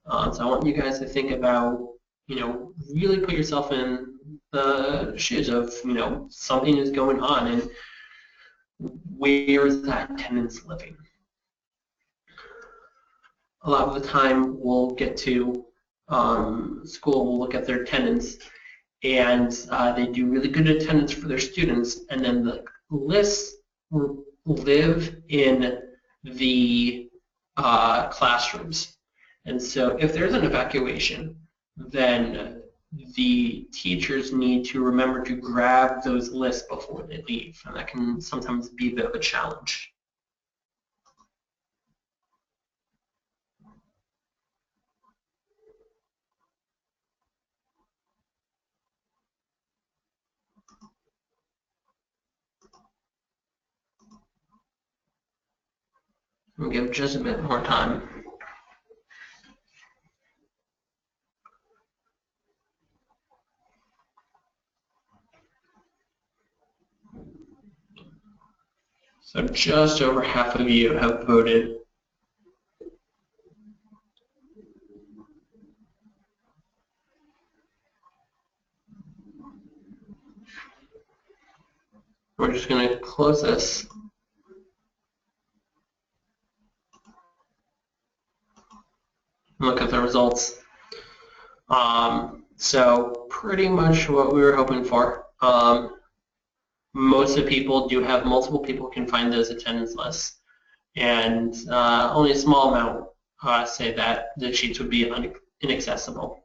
So I want you guys to think about, really put yourself in the shoes of, something is going on and where is that attendance living? a lot of the time we'll get to school, we'll look at their attendance, and they do really good attendance for their students, and then the lists live in the classrooms. And so if there's an evacuation, then the teachers need to remember to grab those lists before they leave, and that can sometimes be a bit of a challenge. We'll give just a bit more time. So just over half of you have voted. We're just going to close this. Look at the results. So pretty much what we were hoping for. Most of the people do have multiple people can find those attendance lists, and only a small amount say that the sheets would be inaccessible.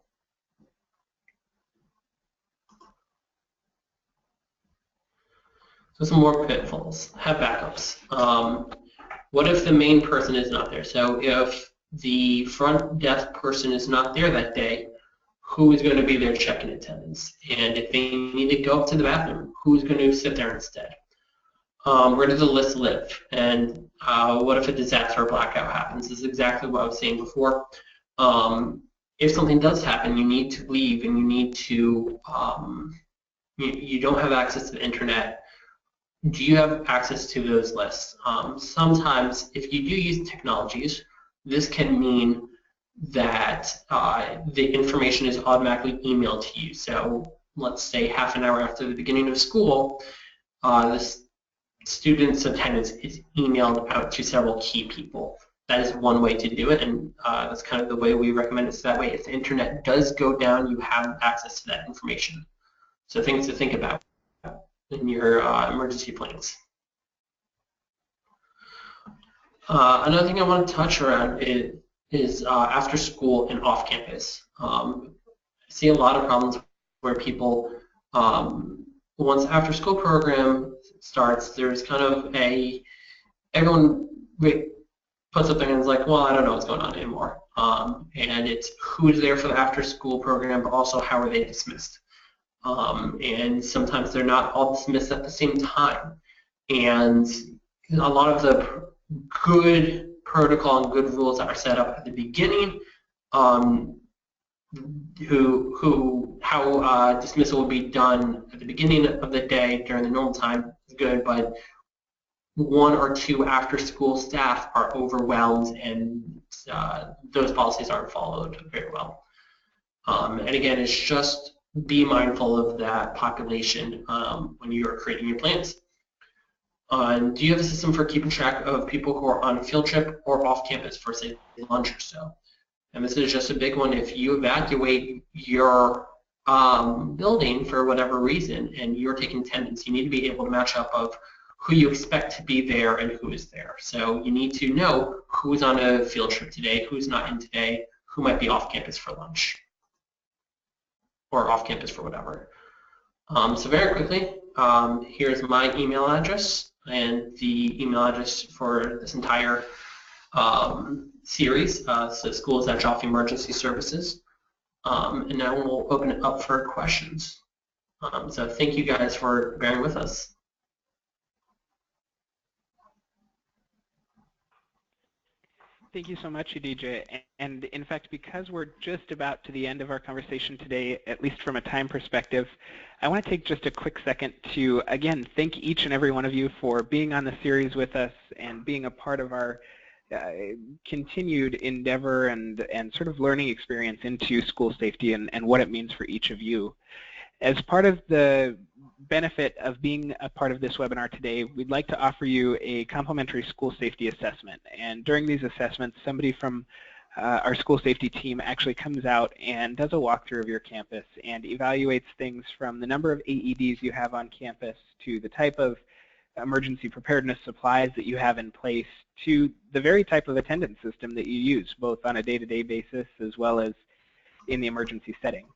So some more pitfalls. Have backups. What if the main person is not there? So if the front desk person is not there that day, who is going to be there checking attendance? And if they need to go up to the bathroom, who's going to sit there instead? Where does the list live? And what if a disaster or blackout happens? This is exactly what I was saying before. If something does happen, you need to leave, and you need to, you don't have access to the internet. Do you have access to those lists? Sometimes, if you do use technologies, this can mean that the information is automatically emailed to you. So let's say half an hour after the beginning of school, the student's attendance is emailed out to several key people. That is one way to do it, and that's kind of the way we recommend it. So that way, if the internet does go down, you have access to that information. So things to think about in your emergency plans. Another thing I want to touch around is after school and off campus. I see a lot of problems where people, once after school program starts, there's kind of everyone puts up their hands like, well, I don't know what's going on anymore. And it's who's there for the after school program, but also how are they dismissed. And sometimes they're not all dismissed at the same time. And a lot of the good protocol and good rules that are set up at the beginning, how dismissal will be done at the beginning of the day during the normal time is good, but one or two after school staff are overwhelmed, and those policies aren't followed very well. And again, it's just be mindful of that population when you are creating your plans. Do you have a system for keeping track of people who are on a field trip or off campus for, say, lunch or so? And this is just a big one. If you evacuate your building for whatever reason and you're taking attendance, you need to be able to match up of who you expect to be there and who is there. So you need to know who's on a field trip today, who's not in today, who might be off campus for lunch or off campus for whatever. So very quickly, here's my email address and the email address for this entire series. So schools at Joffe Emergency Services. And now we'll open it up for questions. So thank you guys for bearing with us. Thank you so much, Yedidya. And in fact, because we're just about to the end of our conversation today, at least from a time perspective, I want to take just a quick second to, again, thank each and every one of you for being on the series with us and being a part of our continued endeavor and sort of learning experience into school safety and what it means for each of you. As part of the benefit of being a part of this webinar today, we'd like to offer you a complimentary school safety assessment. And during these assessments, somebody from our school safety team actually comes out and does a walkthrough of your campus and evaluates things from the number of AEDs you have on campus to the type of emergency preparedness supplies that you have in place to the very type of attendance system that you use, both on a day-to-day basis as well as in the emergency setting.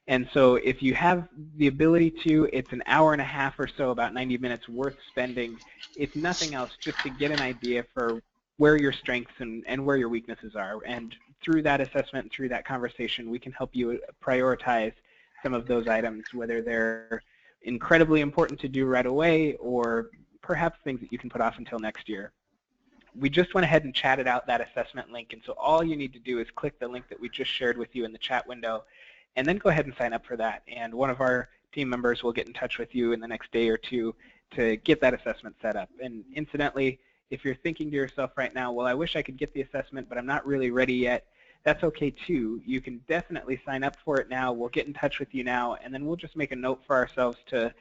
And so if you have the ability to, it's an hour and a half or so, about 90 minutes worth spending, if nothing else, just to get an idea for where your strengths and where your weaknesses are. And through that assessment, through that conversation, we can help you prioritize some of those items, whether they're incredibly important to do right away or perhaps things that you can put off until next year. We just went ahead and chatted out that assessment link, and so all you need to do is click the link that we just shared with you in the chat window, and then go ahead and sign up for that. And one of our team members will get in touch with you in the next day or two to get that assessment set up. And incidentally, if you're thinking to yourself right now, well, I wish I could get the assessment, but I'm not really ready yet, that's okay too. You can definitely sign up for it now. We'll get in touch with you now, and then we'll just make a note for ourselves to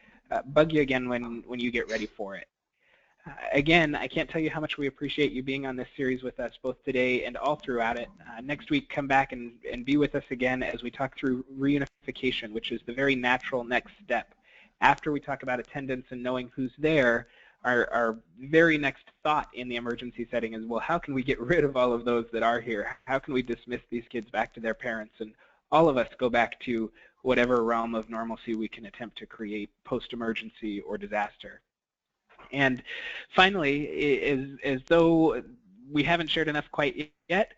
bug you again when you get ready for it. Again, I can't tell you how much we appreciate you being on this series with us both today and all throughout it. Next week, come back and be with us again as we talk through reunification, which is the very natural next step. After we talk about attendance and knowing who's there, our very next thought in the emergency setting is, well, how can we get rid of all of those that are here? How can we dismiss these kids back to their parents? And all of us go back to whatever realm of normalcy we can attempt to create post-emergency or disaster. And finally, as though we haven't shared enough quite yet,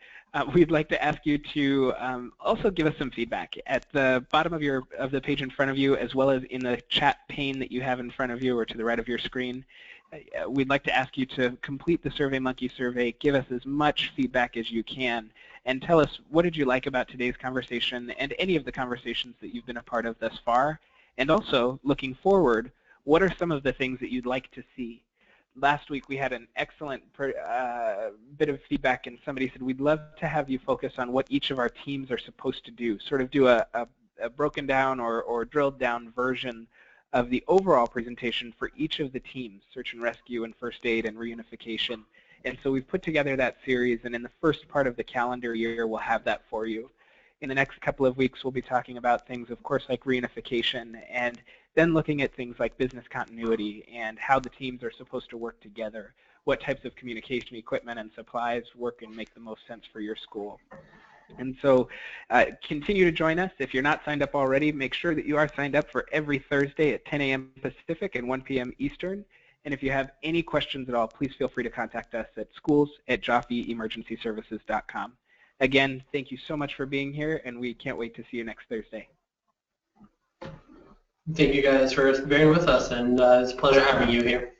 we'd like to ask you to also give us some feedback. At the bottom of the page in front of you, as well as in the chat pane that you have in front of you or to the right of your screen, we'd like to ask you to complete the SurveyMonkey survey, give us as much feedback as you can, and tell us what did you like about today's conversation and any of the conversations that you've been a part of thus far. And also, looking forward, what are some of the things that you'd like to see? Last week we had an excellent bit of feedback, and somebody said, we'd love to have you focus on what each of our teams are supposed to do, sort of do a broken down or drilled down version of the overall presentation for each of the teams, search and rescue and first aid and reunification. And so we've put together that series, and in the first part of the calendar year we'll have that for you. In the next couple of weeks we'll be talking about things, of course, like reunification, and then looking at things like business continuity and how the teams are supposed to work together, what types of communication equipment and supplies work and make the most sense for your school. And so continue to join us. If you're not signed up already, make sure that you are signed up for every Thursday at 10 a.m. Pacific and 1 p.m. Eastern. And if you have any questions at all, please feel free to contact us at schools@joffeemergencyservices.com. Again, thank you so much for being here, and we can't wait to see you next Thursday. Thank you guys for bearing with us, and it's a pleasure having you here.